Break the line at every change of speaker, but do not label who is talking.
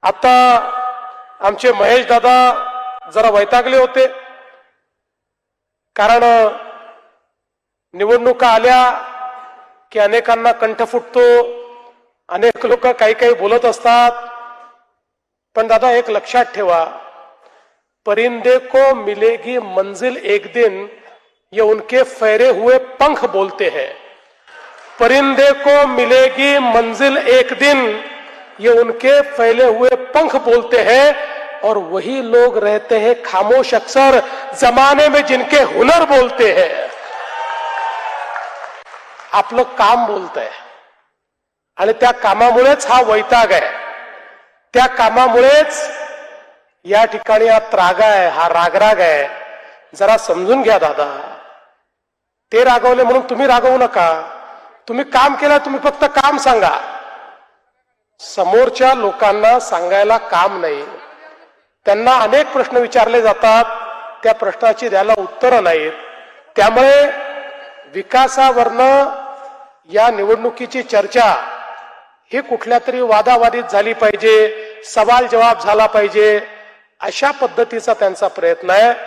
आता आमचे महेश दादा जरा वैतागले होते, कारण निवडणुका आल्या की अनेकांना कंठ फुटतो, अनेक लोक काही काही बोलत असतात. पण दादा एक लक्षात ठेवा, परिंदे को मिलेगी मंजिल एक दिन, ये उनके फैरे हुए पंख बोलते हैं. परिंदे को मिलेगी मंजिल एक दिन, ये उनके फैले हुए पंख बोलते हैं. और वही लोग रहते हैं खामोश अक्सर, जमाने में जिनके हुनर बोलते हैं. आपलं काम बोलतंय आणि त्या कामामुळेच हा वैताग आहे. त्या कामामुळेच या ठिकाणी हा त्राग आहे, हा रागराग आहे. जरा समजून घ्या दादा. ते रागवले म्हणून तुम्ही रागवू नका. तुम्ही काम केलं, तुम्ही फक्त काम सांगा. समोरच्या लोकांना सांगायला काम नाही. त्यांना अनेक प्रश्न विचारले जातात, त्या प्रश्नाची द्यायला उत्तरं नाहीत. त्यामुळे विकासावरनं या निवडणुकीची चर्चा ही कुठल्या तरी वादावादीत झाली पाहिजे, सवाल जवाब झाला पाहिजे, अशा पद्धतीचा त्यांचा प्रयत्न आहे.